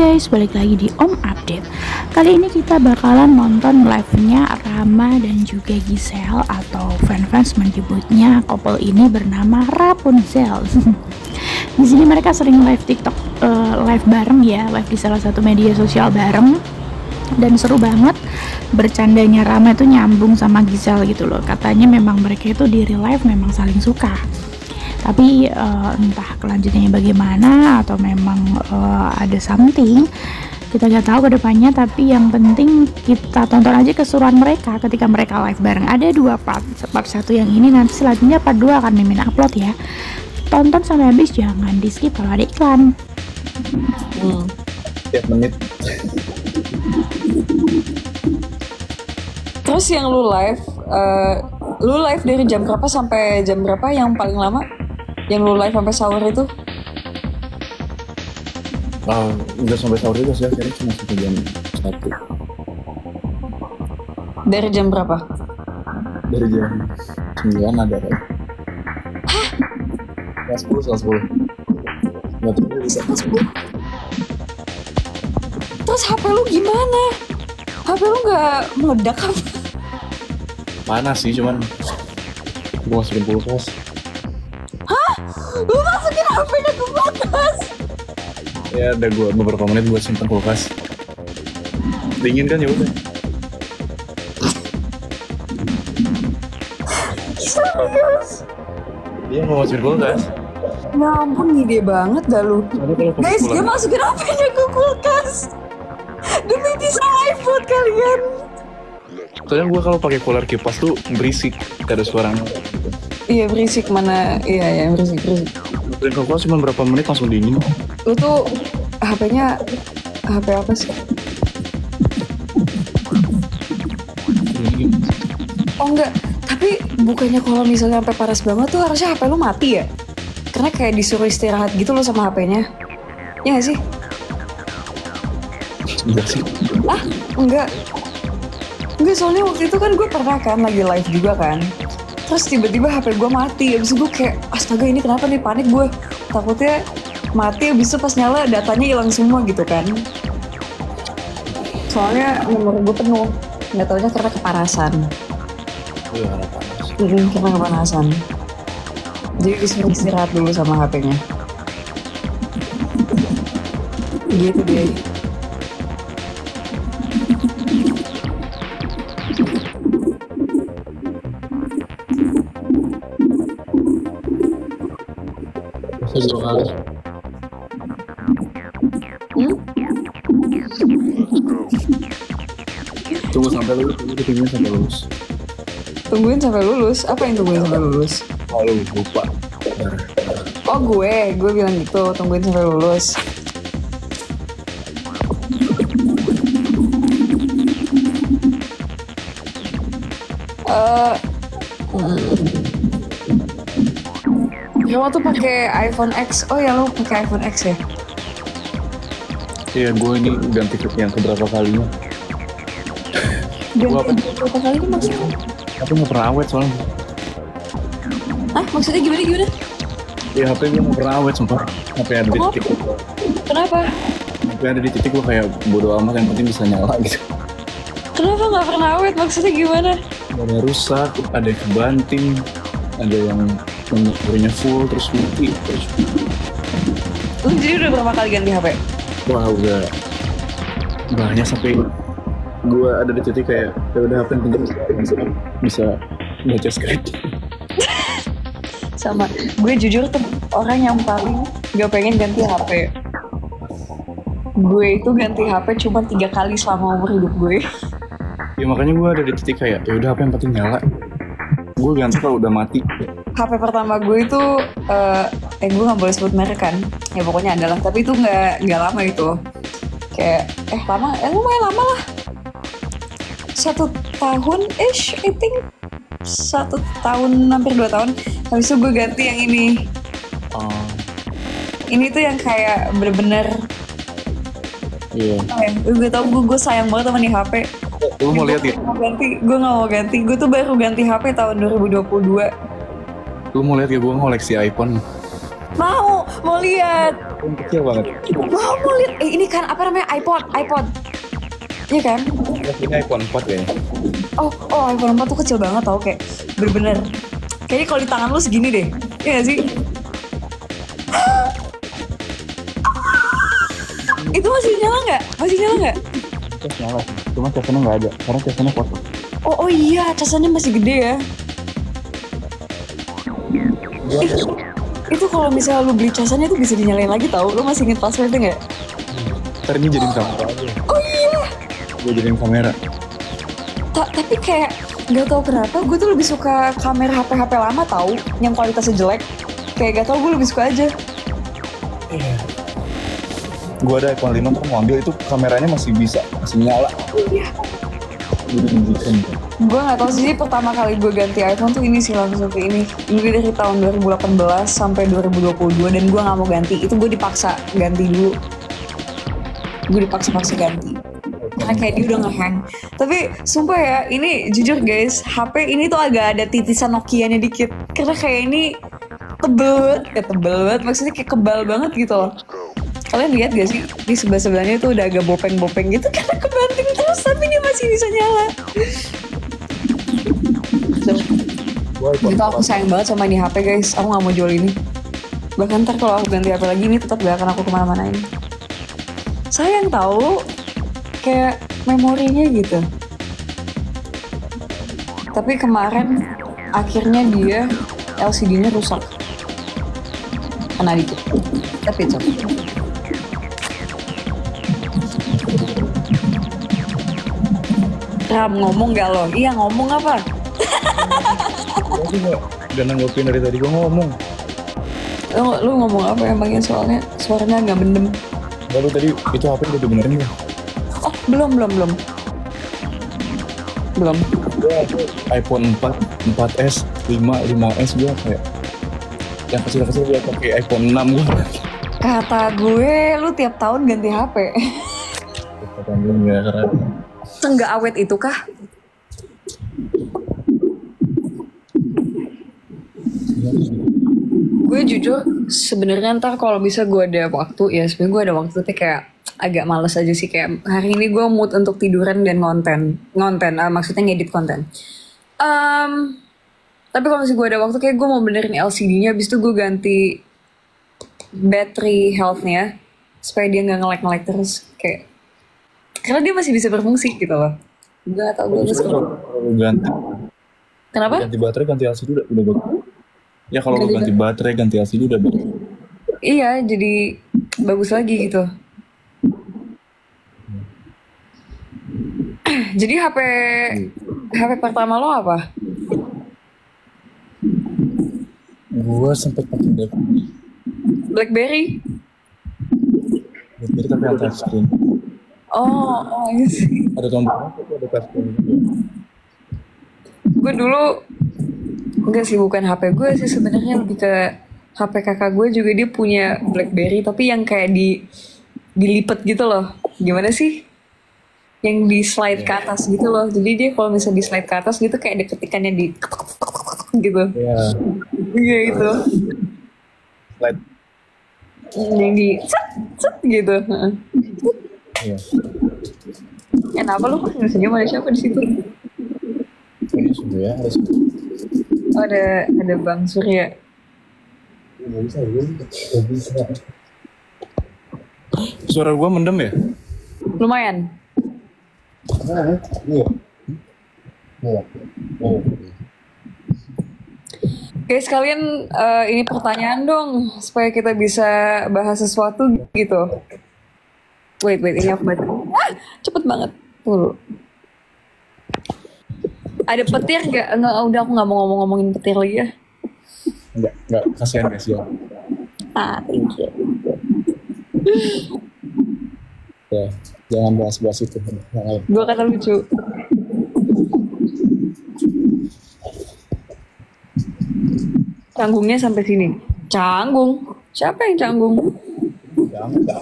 guys, balik lagi di Om Update. Kali ini kita bakalan nonton live-nya Rama dan juga Giselle, atau fans-fans menyebutnya couple ini bernama Rapunzel. Di sini mereka sering live TikTok, live bareng ya, live di salah satu media sosial bareng. Dan seru banget, bercandanya Rama itu nyambung sama Giselle gitu loh. Katanya memang mereka itu di real life memang saling suka. Tapi entah kelanjutannya bagaimana, atau memang ada something, kita nggak tahu ke depannya. Tapi yang penting kita tonton aja keseruan mereka ketika mereka live bareng. Ada dua part satu yang ini, nanti selanjutnya part 2 akan Mimin upload ya. Tonton sampai habis, jangan di skip kalau ada iklan. Tiap menit. Terus yang lu live dari jam berapa sampai jam berapa yang paling lama? Yang lu live sampai sahur itu? Udah sampai sahur juga sih, akhirnya cuma sampai jam 1. Dari jam berapa? Dari jam 9 ada kan? Hah? Kelas 10. Nggak tahu bisa kelas 10. Terus HP lu gimana? HP lu nggak meledak apa? Panas sih, cuman gue masukin kulkas. Hah? Lu masukin HP-nya ke kulkas? Ya ada gue beberapa menit buat simpen kulkas. Dingin kan ya udah. Serius? Dia mau masukin kulkas. Ya ampun, ngide banget dah lu. Guys, dia masukin HP-nya ke kulkas demi bisa live buat kalian. Soalnya gue kalau pakai cooler kipas tuh berisik, gak ada suaranya. Iya berisik, mana? Iya berisik. Dan kulkas cuma berapa menit langsung dingin. Lu tuh HP-nya HP apa sih? Oh enggak, tapi bukannya kalau misalnya sampai panas banget tuh harusnya HP lu mati ya? Karena kayak disuruh istirahat gitu loh sama HP-nya. Iya gak sih? Enggak sih. Enggak, soalnya waktu itu kan gue pernah kan lagi live juga kan. Terus tiba-tiba HP gue mati. Abis itu gue kayak, astaga ini kenapa nih, panik gue. Takutnya mati, abis itu pas nyala datanya hilang semua gitu kan. Soalnya nomor gue penuh. Gak taunya karena kepanasan. Iya, panas. Karena kepanasan. Jadi disuruh istirahat dulu sama HP-nya. Gitu deh. Dua kali. Tunggu sampai lulus. Tungguin sampai lulus? Apa yang tungguin sampai lulus? Oh lu lupa. Oh gue bilang gitu, tungguin sampai lulus. Kamu tuh pakai iPhone X. Oh ya, lo pakai iPhone X ya? Iya, gue ini ganti yang keberapa kalinya. Ganti berapa kali ini maksudnya? Tapi nggak pernah awet soalnya. Maksudnya gimana? Ya HP gue nggak pernah awet, sumpah. HP ada di titik. Kenapa? HP ada di titik gue kayak bodo amat, yang penting bisa nyala gitu. Kenapa nggak pernah awet? Maksudnya gimana? Ada rusak, ada yang kebanting, ada yang memorinya full, terus mati, terus. Lu jadi udah berapa kali ganti HP? Wah udah banyak sampai gue ada di titik kayak ya udah HP yang penting bisa baca script. Sama, gue jujur tuh orang yang paling gak pengen ganti HP. Gue itu ganti HP cuma 3 kali selama umur hidup gue. Ya makanya gue ada di titik kayak ya udah HP yang penting nyala. Gue ganti kalau udah mati. HP pertama gue itu gue nggak boleh sebut merek kan, ya pokoknya adalah, tapi itu nggak lama itu, kayak lumayan lama lah, 1 tahun I think 1 tahun hampir 2 tahun. Habis itu gue ganti yang ini. Ini tuh yang kayak bener-bener gue tau gue sayang banget sama nih HP. Lu mau lihat ya? Gue nggak mau ganti. Gue tuh baru ganti HP tahun 2022. Lu mau lihat ya gue ngoleksi iPhone? Mau. mau lihat. Yang kecil banget. Mau lihat. Ini kan apa namanya iPod. Iya kan? Ini iPhone 4 kayaknya. Oh, iPhone 4 tuh kecil banget tau, kayak bener-bener. Kayaknya kalau di tangan lu segini deh. Iya gak sih? Itu masih nyala nggak? Terus nyala sih. Cuma casannya nggak ada. Karena casannya foto. Oh iya, casannya masih gede ya. Itu kalau misalnya lu beli casannya tuh bisa dinyalain lagi tau. Lu masih inget passwordnya nggak? Ntar ini jadiin kamera aja. Oh iya. Gue jadiin kamera. Tapi kayak nggak tahu kenapa gue tuh lebih suka kamera HP lama tau, yang kualitasnya jelek. Kayak gak tau, gue lebih suka aja. Gue ada iPhone 5 tuh mau ambil, itu kameranya masih nyala. Iya. Jadi menjijikan. Gue gak tau sih, pertama kali gue ganti iPhone tuh ini sih, langsung ke ini. Ini dari tahun 2018 sampai 2022 dan gue gak mau ganti. Itu gue dipaksa ganti dulu. Gue dipaksa ganti. Karena kayak dia udah nge-hang. Tapi sumpah ya, ini jujur guys, HP ini tuh agak ada titisan Nokia-nya dikit. Karena kayak ini tebel banget, maksudnya kayak kebal banget gitu loh. Kalian lihat gak sih, di sebelah-sebelahnya tuh udah agak bopeng-bopeng gitu karena kebanting terus, tapi dia masih bisa nyala. Gitu aku sayang banget sama ini HP guys, aku gak mau jual ini. Bahkan ntar kalau aku ganti HP lagi, ini tetap gak akan aku kemana-manain. Sayang tahu, kayak memorinya gitu. Tapi kemarin akhirnya dia LCD-nya rusak. Kena dikit. Tapi itu. Ram, ngomong gak lo? Iya, ngomong apa? Gue juga udah nanggepin dari tadi, gue ngomong. Lu ngomong apa emangnya, soalnya suaranya agak mendem. Lalu tadi itu HP udah dibenerin gak? Oh, belum. iPhone 4, 4S, 5S gue kayak yang kecil-kecil gue pakai iPhone 6 gue. Kata gue, lu tiap tahun ganti HP. Enggak, karena Enggak awet itu kah? Gue jujur sebenarnya ntar kalau bisa gue ada waktu ya, sebenarnya gue ada waktu tapi kayak agak males aja sih, kayak hari ini gue mood untuk tiduran dan ngonten, maksudnya ngedit konten. Tapi kalau misalnya gue ada waktu, kayak gue mau benerin LCD-nya, habis itu gue ganti battery health-nya supaya dia nggak nge-lag terus, kayak karena dia masih bisa berfungsi gitu loh. Gue gak tau gue harus kalau ganti. Kenapa? Ganti baterai, ganti LCD udah bagus. Ya kalau lu ganti baterai, ganti LCD udah bagus. Iya, jadi bagus lagi gitu. Jadi HP pertama lo apa? Gue sempet pakai BlackBerry. BlackBerry tapi yang touchscreen. Oh iya sih. Ada tombol, ada touchscreen. Gue dulu enggak sih, bukan HP gue sih sebenarnya, lebih ke HP kakak gue juga, dia punya BlackBerry tapi yang kayak dilipet gitu loh. Gimana sih? Yang di slide ke atas gitu loh. Jadi dia kalau misalnya di slide ke atas gitu kayak ada ketikannya di gitu. Iya. Iya gitu. Slide. Yang di set gitu. Iya. Kenapa lu senyum, ada siapa di situ? Ini sudah ya, harus. Oh, ada Bang Surya. Gak bisa. Suara gua mendem ya? Lumayan. Iya. Guys, kalian ini pertanyaan dong supaya kita bisa bahas sesuatu gitu. Wait, ini aku baca. Cepet banget. Tunggu. Ada petir nggak? Enggak, udah aku nggak mau ngomongin petir lagi ya. Enggak, kasihan guys ya. Thank you. Ya, jangan bahas itu. Dua kata lucu. Canggungnya sampai sini. Canggung? Siapa yang canggung? Jangan.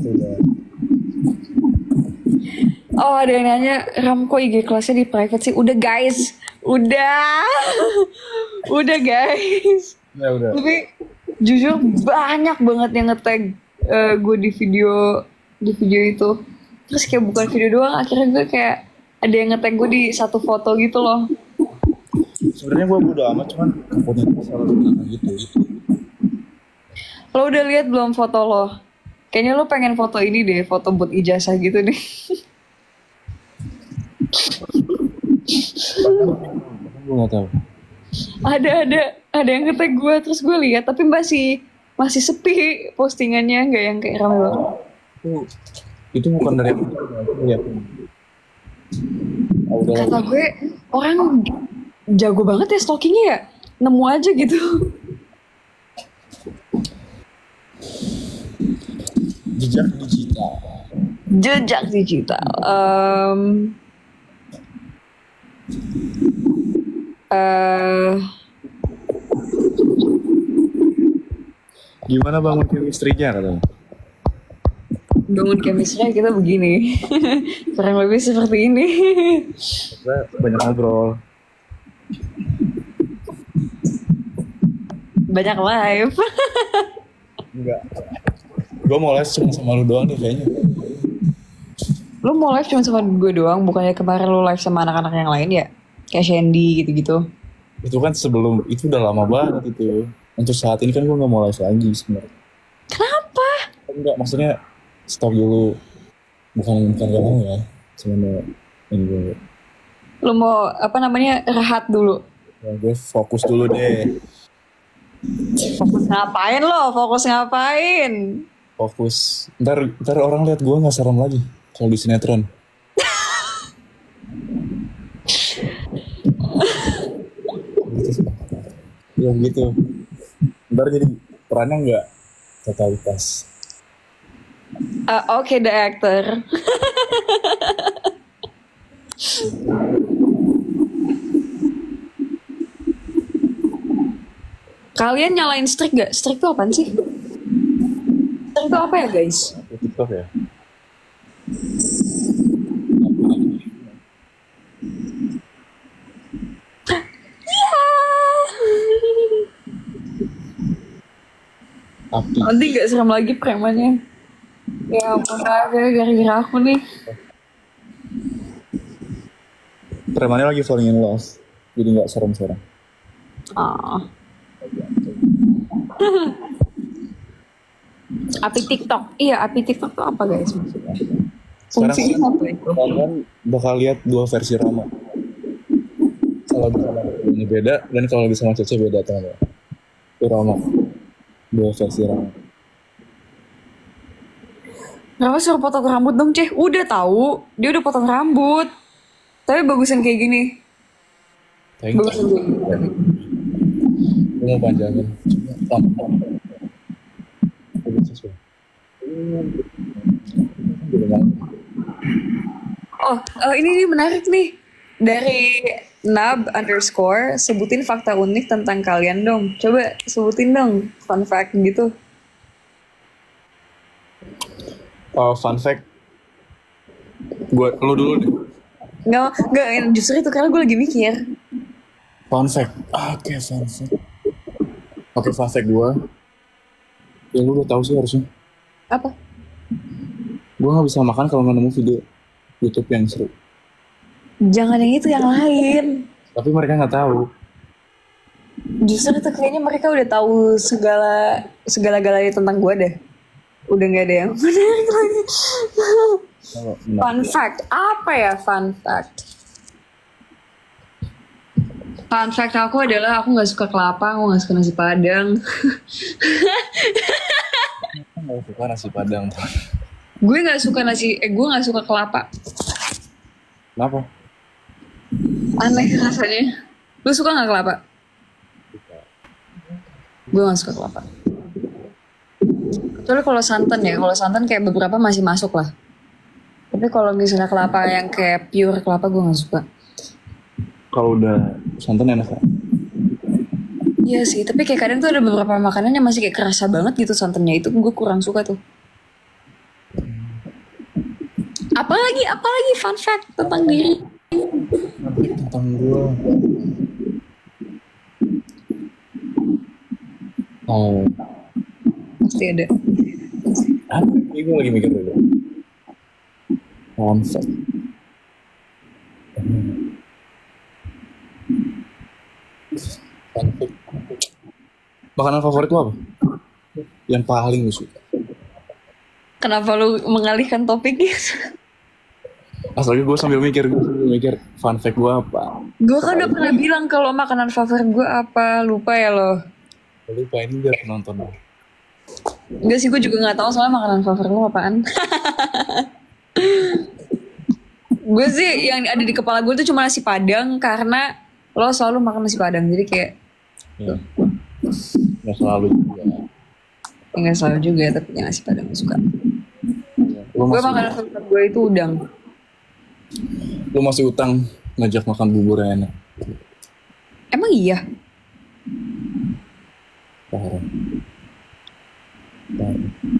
Udah. Oh, ada yang nanya, Ram kok IG kelasnya di private sih? Udah guys. Udah guys. Ya udah. Tapi Jujur banyak banget yang nge-tag gue di video itu. Terus kayak bukan video doang, akhirnya gue kayak ada yang nge-tag gue di satu foto gitu loh. Sebenarnya gue bodo amat, cuman takutnya selalu gitu. Lo udah lihat belum foto lo? Kayaknya lo pengen foto ini deh, foto buat ijazah gitu deh. Gue nggak tahu. ada yang nge-tag gue, terus gue lihat tapi masih sepi postingannya, nggak yang kayak rame banget. Itu bukan dari aku ya. Kata gue orang jago banget ya stalkingnya ya, nemu aja gitu. Jejak digital. Gimana bangun chemistry-nya katanya? Bangun chemistry kita begini. Kurang lebih seperti ini. Kita banyak ngobrol. Banyak live. Enggak. Gue mau live cuma sama lu doang deh kayaknya. Lu mau live cuma sama gue doang, bukannya kemarin lu live sama anak-anak yang lain ya? Kayak Shandy gitu-gitu. Itu kan sebelum, itu udah lama banget itu. Untuk saat ini kan gue gak mau live lagi sebenarnya. Kenapa? Enggak, maksudnya stop dulu. Bukan gak mau ya. Cuma ini dulu. Lu mau rehat dulu. Ya, gue fokus dulu deh. Fokus ngapain lo? Fokus ngapain? Fokus. Ntar orang lihat gue gak serem lagi kalau di sinetron. Ya gitu. Ntar jadi perannya nggak totalitas. Oke, the actor. Kalian nyalain streak gak? Streak itu apaan sih? Streak itu apa ya guys? TikTok ya? Api. Nanti gak serem lagi premannya. Ya ampun, gara-gara aku nih. Premannya lagi falling in love. Jadi gak serem-serem. Api TikTok. Iya, api TikTok tuh apa guys maksudnya? Sekarang Fungsinya apa itu? kalian bakal lihat dua versi Rama. Kalau sama ini beda, dan kalau lagi sama Cece beda teman-teman. Itu Rama. Dua versi Rama. Rama suruh potong rambut dong, Ceh. Udah tahu, dia udah potong rambut. Tapi bagusan kayak gini. Thank you. Bagusan kayak gini. Gue mau panjangin. Cuma ini menarik nih. Dari nab_, sebutin fakta unik tentang kalian dong. Coba sebutin dong fun fact gitu. Fun fact. Lu dulu deh. Nggak, justru itu karena gue lagi mikir. Fun fact. Oke, fun fact. Fun fact gue. Ya lu udah tahu sih harusnya. Apa? Gue gak bisa makan kalau gak nemu video YouTube yang seru. Jangan yang itu, yang lain. Tapi mereka gak tahu. Justru itu kayaknya mereka udah tahu segala-galanya tentang gue deh. Udah gak ada yang menarik lagi. Fun fact. Apa ya fun fact? Fun fact aku adalah aku gak suka kelapa, aku gak suka nasi padang. Gak suka nasi padang. Gue gak suka kelapa. Kenapa? Aneh rasanya. Lu suka gak kelapa? Gue gak suka kelapa. Kecuali kalau santan ya. Kalau santan kayak beberapa masih masuk lah. Tapi kalau misalnya kelapa yang kayak pure kelapa gue gak suka. Kalau udah santan enak kan? Iya sih, tapi kayak kadang tuh ada beberapa makanan yang masih kayak kerasa banget gitu santannya. Itu gue kurang suka tuh. Apalagi fun fact tentang diri. Tentang gue. Oh, pasti ada. Apa? Ini gue lagi mikir dulu. Fun fact. Fun fact. Makanan favorit lu apa? Yang paling lu suka? Kenapa lu mengalihkan topiknya? Asalnya gue sambil mikir fun fact gue apa? Gue kan udah pernah bilang kalau makanan favorit gue apa. Lupa ya lo? Lupa, ini biar penonton. Enggak sih, gue juga nggak tahu soalnya makanan favorit lo apaan. Gue sih yang ada di kepala gue tuh cuma nasi padang karena lo selalu makan nasi padang, jadi kayak Ya. Nggak selalu juga. nggak selalu juga, tapi yang nasi padang gue suka. Lu Gue masih, makanan favorit gue itu udang. lu masih utang ngajak makan bubur yang enak. Emang iya? Parah.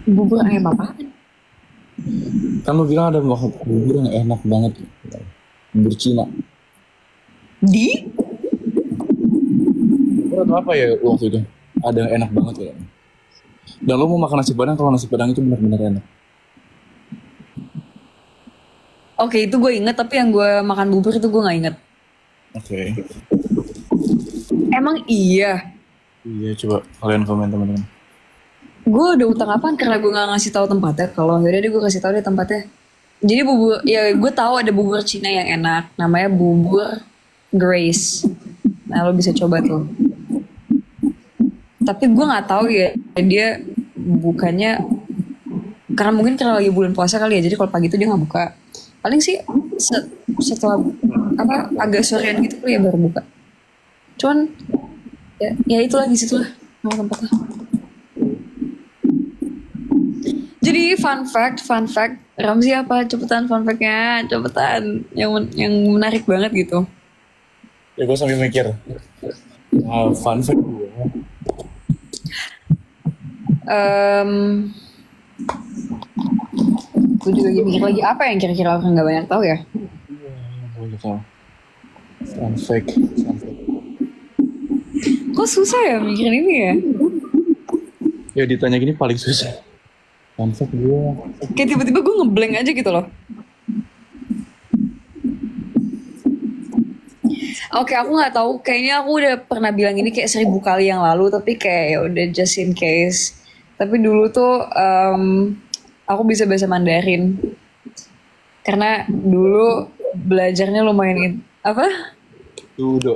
Bubur ayam apaan? Kan lu bilang ada makan bubur yang enak banget. Bubur Cina. Di? Bubur atau apa ya waktu itu? Ada yang enak banget ya. Dan lu mau makan nasi padang kalau nasi padang itu benar-benar enak. Oke, itu gue inget, tapi yang gue makan bubur itu gue nggak inget. Oke. Emang iya? Iya, coba kalian komen teman-teman. Gue udah utang apaan karena gue nggak ngasih tahu tempatnya. Kalau yaudah deh gue kasih tahu deh tempatnya. Jadi bubur, ya gue tahu ada bubur Cina yang enak, namanya bubur Grace. Nah lo bisa coba tuh. Tapi gue nggak tahu ya dia bukannya karena mungkin karena lagi bulan puasa kali ya. Jadi kalau pagi itu dia nggak buka. Paling sih setelah apa agak sorean gitu kali ya baru buka. Cuman ya itulah di situ lah nama tempatnya. Jadi fun fact, Ramzi apa? Cepetan fun fact-nya, cepetan. Yang menarik banget gitu. Ya gue sambil mikir. Fun fact gue. Gue juga lagi mikir lagi apa yang kira-kira orang nggak banyak tahu ya. Boleh tahu. Fun fact. Kok susah ya mikirin ini ya? Ya ditanya gini paling susah. Fun fact gue. Kayak tiba-tiba gue ngeblank aja gitu loh. Oke, aku nggak tahu. Kayaknya aku udah pernah bilang ini kayak 1000 kali yang lalu, tapi kayak ya udah just in case. Tapi dulu tuh aku bisa bahasa Mandarin karena dulu belajarnya lumayan apa? Dudo.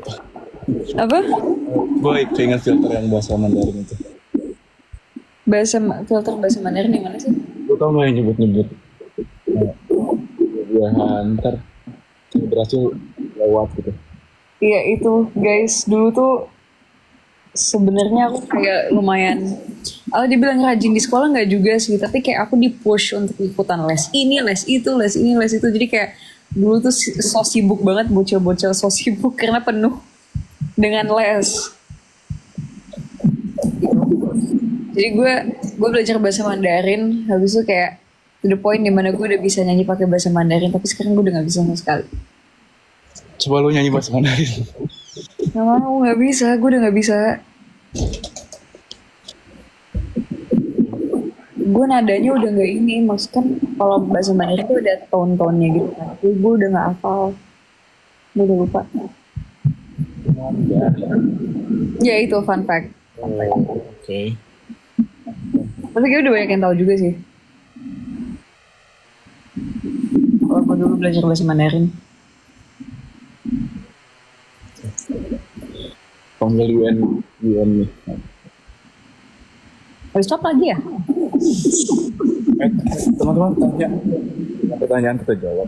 Apa? Gue keinget filter yang bahasa Mandarin itu. Filter bahasa Mandarin yang mana sih? Gue tau gak yang nyebut-nyebut. Gue ntar berhasil lewat gitu. Iya itu guys, dulu tuh sebenarnya aku kayak lumayan, kalau dibilang rajin di sekolah nggak juga sih, tapi kayak aku di-push untuk ikutan les ini, les itu, les ini, les itu. Jadi kayak dulu tuh so sibuk banget, bocil-bocil so sibuk karena penuh dengan les. Jadi gue belajar bahasa Mandarin, habis itu kayak to the point dimana gue udah bisa nyanyi pakai bahasa Mandarin, tapi sekarang gue udah nggak bisa sama sekali. Coba lu nyanyi bahasa Mandarin. Gak mau, gak bisa, gue udah gak bisa. Gue nadanya udah gak ini, maksudnya kan kalau bahasa Mandarin tuh ada tone-tonenya gitu kan. Tapi gue udah gak hafal. Gue udah lupa. Ya itu fun fact. Oke. Tapi kayak udah banyak yang tahu juga sih. Kalau gue dulu belajar bahasa Mandarin. Panggil UN nih. Habis itu apa lagi ya? Teman-teman tanya. Pertanyaan kita jawab.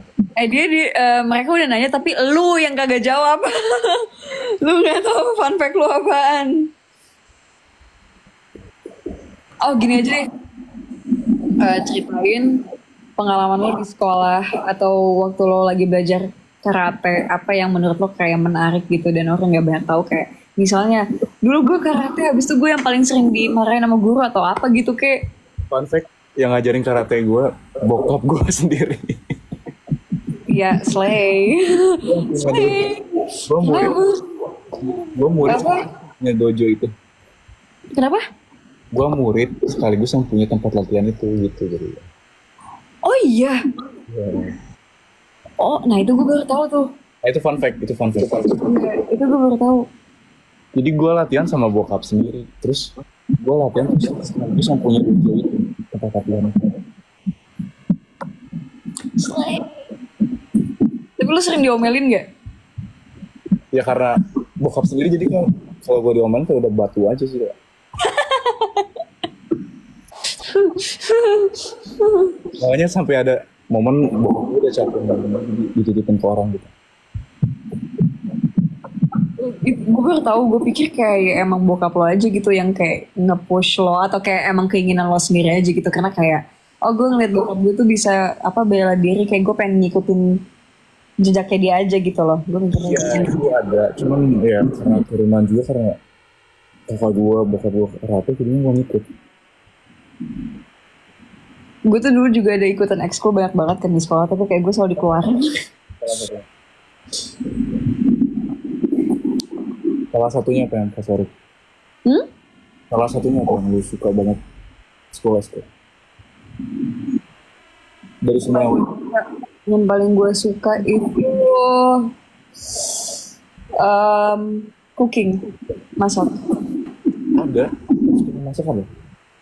Mereka udah nanya tapi lu yang kagak jawab. Lu gak tahu fun fact lu apaan. Oh gini aja deh. Ceritain pengalaman lo di sekolah atau waktu lo lagi belajar karate, apa yang menurut lo kayak menarik gitu dan orang gak banyak tahu, kayak misalnya dulu gue karate habis itu gue yang paling sering dimarahin sama guru atau apa gitu. Kayak Fun fact, yang ngajarin karate gue bokap gue sendiri. ya slay. Gue muridnya dojo itu. Kenapa? gue murid sekaligus yang punya tempat latihan itu gitu jadi. Oh iya. Ya. Oh, nah itu gue baru tahu tuh. Nah, itu fun fact. Iya, itu gue baru tahu. Jadi gue latihan sama bokap sendiri, terus gue latihan terus sekaligus yang punya dojo itu tempat latihan. Tapi lu sering diomelin gak? Ya karena bokap sendiri jadi kan kalau gue diomelin kayak udah batu aja sih ya. Makanya sampai ada momen bokap gue udah capek banget dititipin ke orang gitu. Gue baru tahu, gue pikir kayak emang bokap lo aja gitu yang kayak nge-push lo atau kayak emang keinginan lo sendiri aja gitu karena kayak oh gue ngeliat bokap gue tuh bisa apa bela diri kayak gue pengen ngikutin jejaknya dia aja gitu loh. Gue mikirnya Iya itu ada, cuman ya karena turunan juga karena bokap gue rapi jadinya gue ngikut. gue tuh dulu juga ada ikutan ekskul banyak banget kan di sekolah tapi kayak gue selalu dikeluarin. Salah satunya apa yang favorit? Salah satunya apa yang lu suka banget sekolah? Dari semua Yang paling gue suka itu cooking, masak. ada masak apa?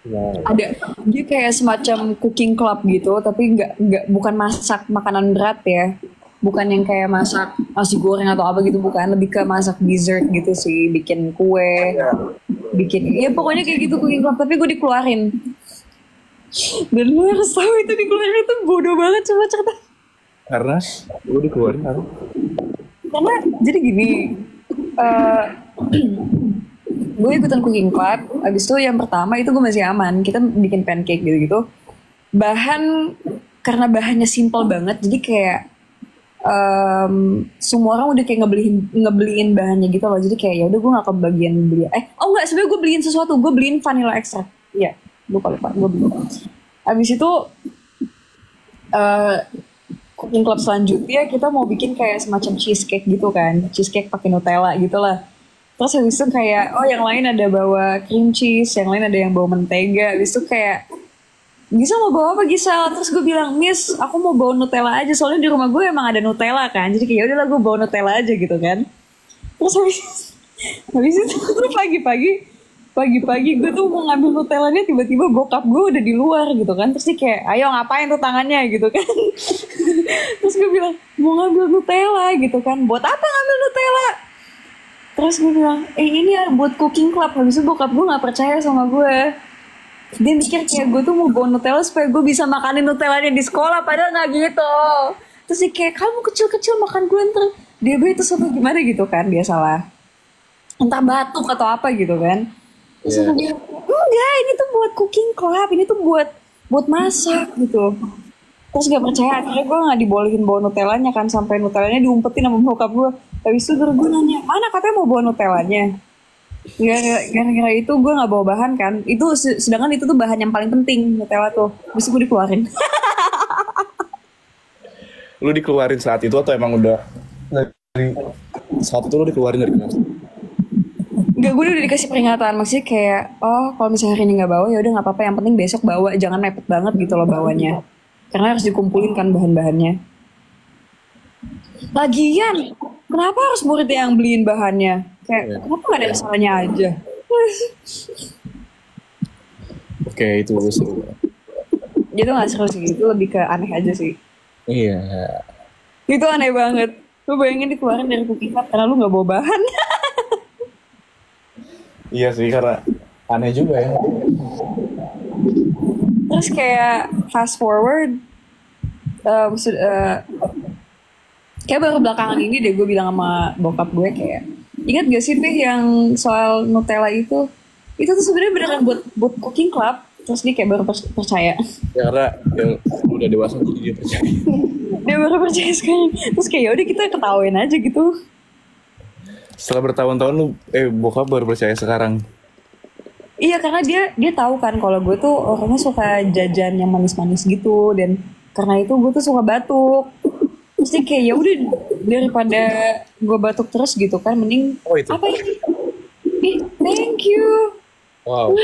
Ya. Ada, dia kayak semacam cooking club gitu tapi nggak bukan masak makanan berat ya, bukan yang kayak masak nasi goreng atau apa gitu, bukan, lebih ke masak dessert gitu sih, bikin kue, bikin ya pokoknya kayak gitu cooking club tapi gue dikeluarin. Dan lu harus tahu itu dikeluarin itu bodoh banget coba cerita. Karena lu dikeluarin Karena jadi gini, gue ikutan cooking club, abis itu yang pertama itu gue masih aman, kita bikin pancake gitu-gitu. Karena bahannya simple banget, jadi kayak semua orang udah kayak ngebeliin bahannya gitu loh, jadi kayak ya udah gue nggak kebagian beli. Enggak, sebenarnya gue beliin sesuatu, gue beliin vanilla extract. Iya, lupa gue beli. Abis itu cooking club selanjutnya kita mau bikin kayak semacam cheesecake gitu kan, cheesecake pakai Nutella gitu lah. Terus habis itu kayak yang lain ada bawa cream cheese, yang lain ada yang bawa mentega. Habis itu kayak Gisel mau bawa apa Gisel? Terus gue bilang, Miss, aku mau bawa Nutella aja. Soalnya di rumah gue emang ada Nutella kan. Jadi kayak udahlah gue bawa Nutella aja gitu kan. Terus habis itu pagi-pagi gue tuh mau ngambil Nutellanya, tiba-tiba bokap gue udah di luar gitu kan. Terus dia kayak, ayo ngapain tuh tangannya gitu kan. Terus gue bilang, mau ngambil Nutella gitu kan. Buat apa ngambil Nutella? Terus gue bilang, ini ya buat cooking club. Habis itu bokap gue gak percaya sama gue. Dia mikir kayak gue tuh mau bawa Nutella supaya gue bisa makanin Nutellanya di sekolah. Padahal gak gitu. Terus dia kayak, kamu kecil-kecil makan gue ntar diabetes atau gimana gitu kan. Dia salah. Entah batuk atau apa gitu kan. Terus gue bilang, enggak, ini tuh buat cooking club. Ini tuh buat masak gitu. Terus gak percaya, akhirnya gue gak dibolehin bawa Nutellanya kan. Sampai Nutellanya diumpetin sama bokap gue. Habis itu gue nanya, mana katanya mau bawa Nutellanya? Gara-gara itu gue gak bawa bahan kan. Itu sedangkan itu tuh bahan yang paling penting, Nutella tuh. Habis itu gue dikeluarin. Lu dikeluarin saat itu atau emang udah dari saat itu lu dikeluarin dari kelas? Enggak, gue udah dikasih peringatan. Maksudnya kayak, kalau misalnya hari ini gak bawa ya udah gak apa-apa. Yang penting besok bawa, jangan mepet banget gitu loh bawanya. Karena harus dikumpulin kan bahan-bahannya. Lagian, kenapa harus murid yang beliin bahannya? Kayak, kenapa gak ada salahnya aja? Oke, itu seru. Itu gak seru sih, itu lebih ke aneh aja sih. Iya. Itu aneh banget. Lu bayangin dikeluarin dari cooking club karena lu gak bawa bahan. Iya sih, karena aneh juga ya. Terus kayak fast forward, kayak baru belakangan ini deh gue bilang sama bokap gue kayak, ingat gak sih Pih yang soal Nutella itu tuh sebenarnya beneran buat cooking club. Terus dia kayak baru percaya. Ya karena ya, udah dewasa jadi dia percaya. Dia baru percaya sekarang. Terus kayak yaudah kita ketawain aja gitu. Setelah bertahun-tahun lu bokap baru percaya sekarang. Iya, karena dia tahu kan kalau gue tuh orangnya suka jajan yang manis-manis gitu, dan karena itu gue tuh suka batuk. Terus dia kayak ya udah daripada gue batuk terus gitu kan, mending itu. Apa ini? Thank you. Wow.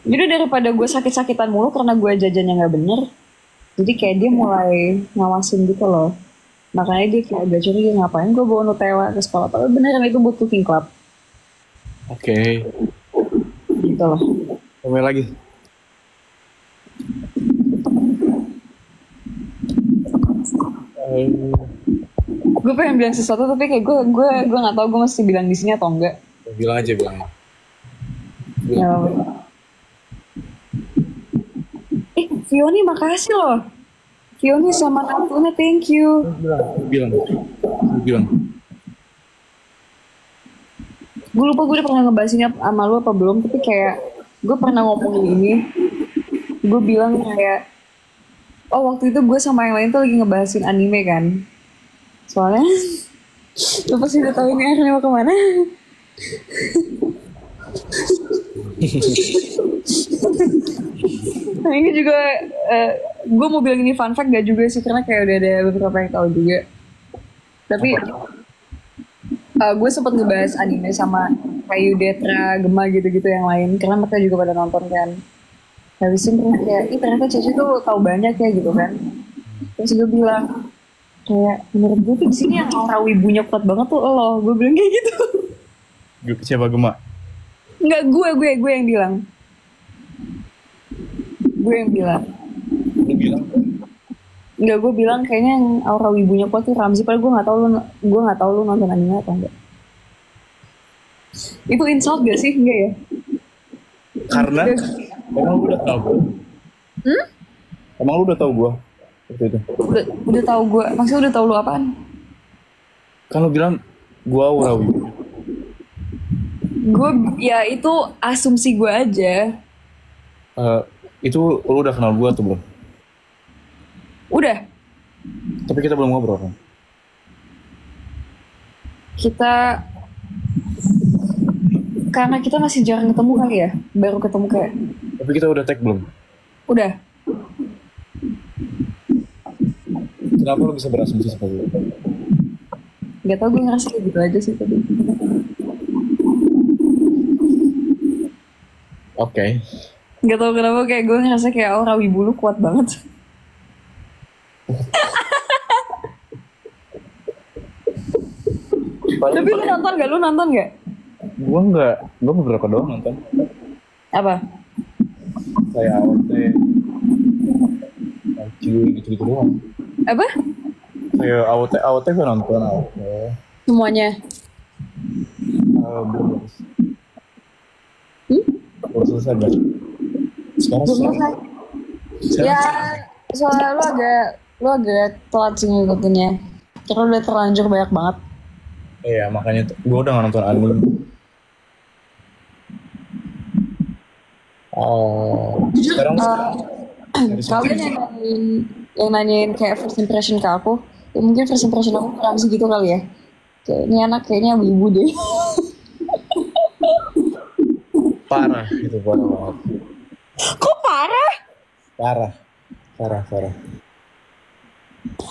Jadi daripada gue sakit-sakitan mulu karena gue jajannya nggak bener, jadi kayak dia mulai ngawasin gitu loh. Makanya dia kayak agak curiga ngapain gue bawa Nutella ke sekolah. Padahal beneran itu buat cooking club Oke. gitu loh. Sampai lagi. Gue pengen bilang sesuatu tapi kayak gue nggak tahu gue mesti bilang di sini atau enggak. Bilang aja, bilang. Ya. Fioni makasih loh. Fioni sama Natuna thank you. Bilang. Gue lupa gue udah pernah ngebahasinnya sama lu apa belum, tapi kayak gue pernah ngomongin ini. Gue bilang kayak, oh waktu itu gue sama yang lain tuh lagi ngebahasin anime kan. Soalnya, lu pasti udah tau ini akhirnya mau kemana. Nah ini juga, gue mau bilang ini fun fact gak juga sih, karena kayak udah ada beberapa yang tahu juga. Tapi, gue sempat ngebahas anime sama Kayu Detra, Gema gitu-gitu yang lain, karena mereka juga pada nonton kan. Habis itu kayak, ih ternyata Ceci tuh tahu banyak ya gitu kan. Terus gue bilang, kayak menurut gue tuh di sini yang aura wibunya kuat banget tuh lo. Gue bilang kayak gitu. Siapa Gema? Enggak, gue yang bilang. Gue yang bilang. Lu bilang? Enggak, gue bilang kayaknya yang aura wibunya kuat tuh Ramzi. Padahal gue nggak tahu lu nonton anime atau enggak. Itu insult gak sih? Enggak ya? Karena emang lu udah tahu gue. Emang lu udah tahu gue waktu itu? Udah tahu gue. Maksudnya udah tahu lu apaan? Kan lu bilang gue aura wibu. Gue ya itu asumsi gue aja. Itu lu udah kenal gue atau belum? Udah. Tapi kita belum ngobrol kan? Karena kita masih jarang ketemu kali ya. Baru ketemu kayak. Tapi kita udah tag belum? Udah. Kenapa lu bisa berasumsi seperti itu? Gak tau, gue ngerasa kayak gitu aja sih tadi. Oke. Gak tau kenapa kayak gue ngerasa kayak aura wibu lu kuat banget. Tapi lu nonton gak? Gue enggak. Gue beberapa doang nonton. Apa? Kayak AOT, IQ gitu-gitu doang. Apa? Kayak AOT gue nonton AOT. Semuanya. Belum. Belum selesai kan? Sekarang Belum selesai. Ya, soalnya lu agak telat sih ngikutinnya. Karena udah terlanjur banyak banget. Iya, makanya gue udah gak nonton anime. Sekarang kalian yang nanyain kayak first impression ke aku, ya mungkin first impression aku kurang sih gitu kali ya. Kayak ini anak kayaknya wibu deh. parah gitu, parah banget. Kok parah? Parah.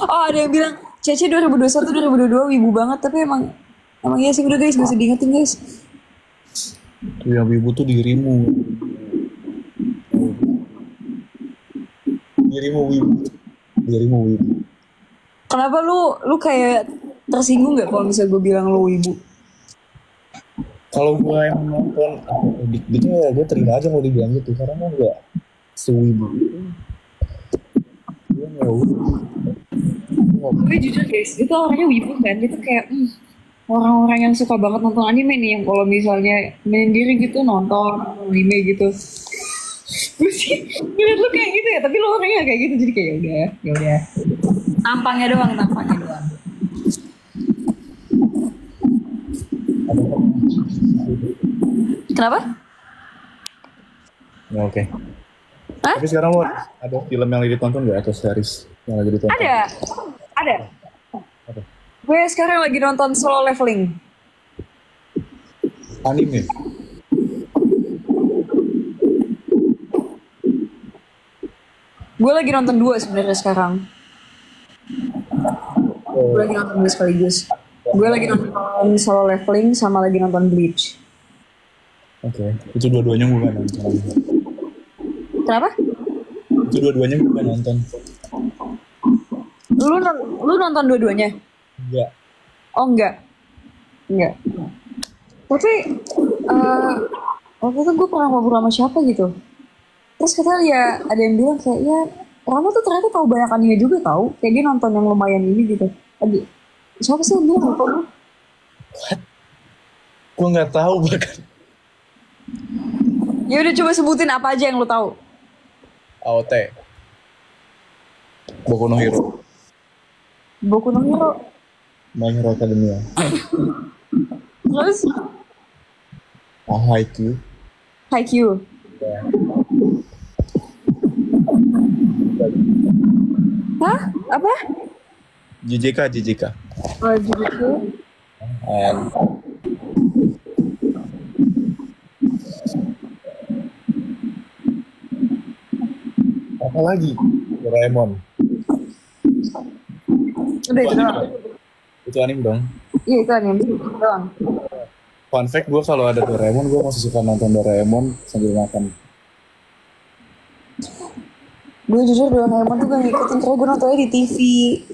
Oh, ada yang bilang Cece 2021 2022 wibu banget, tapi emang iya sih. Udah guys, gak usah diingetin guys. Yang wibu tuh dirimu wibu. Kenapa lu kayak tersinggung gak kalau misalnya gue bilang lu wibu? Kalau gue yang nonton gitu ya gue terima aja kalau dibilang gitu, karena gue gak sewibu. Gue gak wibu. Gue jujur guys, itu orangnya wibu kan. Itu kayak orang-orang yang suka banget nonton anime nih, yang kalau misalnya menyendiri gitu nonton anime gitu. Gue sih ngeliat lu kayak gitu ya, tapi lu orangnya kayak gitu, jadi kayak ya udah. Tampangnya doang. Kenapa? Ya, oke. Hah? Tapi sekarang lo ada film yang lagi ditonton gak atau series yang lagi ditonton? Ada. Apa? Gue sekarang lagi nonton Solo Leveling. Anime. Gue lagi nonton 2 sebenarnya sekarang. Gue lagi nonton 2 sekaligus. Gue lagi nonton Solo Leveling sama lagi nonton Bleach. Oke. Itu dua-duanya gue gak nonton. Kenapa? Itu dua-duanya gue nonton. Lu nonton dua-duanya? Enggak. Oh enggak. Tapi waktu itu gue pernah ngobrol sama siapa gitu. Terus katanya ya ada yang bilang kayak ya Rama tuh ternyata tahu banyak anime juga tahu. Kayak dia nonton yang lumayan ini gitu. Siapa sih yang bilang lupa gue? Gue nggak tahu bahkan. Ya udah coba sebutin apa aja yang lu tahu. AOT. Boku no Hero. Boku no Hero. My Hero Academia. Terus Haikyuu. Haikyuu. Hah? Apa? JJK. Oh, gitu. And apa lagi? Doraemon. Udah itu doang. Itu anime dong. Iya itu anime doang. Fun fact, gue kalau ada Doraemon, gue masih suka nonton Doraemon sambil makan. Gue jujur Doraemon tuh gak ngikutin karena gue nontonnya di TV.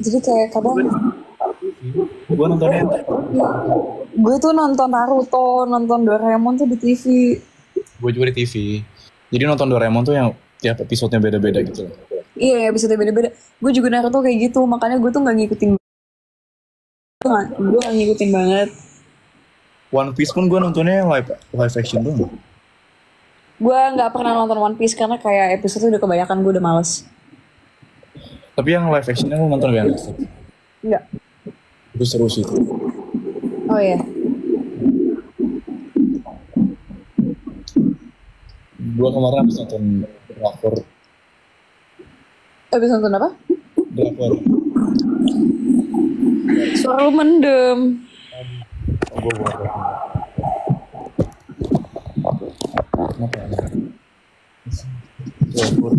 Jadi kayak kadang Gue nontonnya gue tuh nonton Naruto, nonton Doraemon tuh di TV. gue juga di TV. Jadi nonton Doraemon tuh yang tiap episodenya beda-beda gitu. Iya, episode beda-beda. Gue juga Naruto kayak gitu, makanya gue tuh gak ngikutin. Gue gak ngikutin banget. One Piece pun gue nontonnya live action doang. Gue gak pernah nonton One Piece karena kayak episode udah kebanyakan, gue udah males. Tapi yang live actionnya lu nonton gak? Enggak. Itu seru sih. Oh iya. Gue kemarin habis nonton drakor. Abis nonton apa? Drakor. Suara lu mendem. Oh, gue bukan drakor. Kenapa ya? Drakor.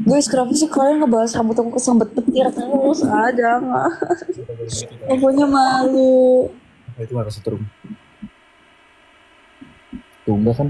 Guys, kenapa sih kalian ngebahas rambut aku kesambet petir terus? Jangan. Pokoknya malu. Itu gak kesetrum. Tuh enggak kan?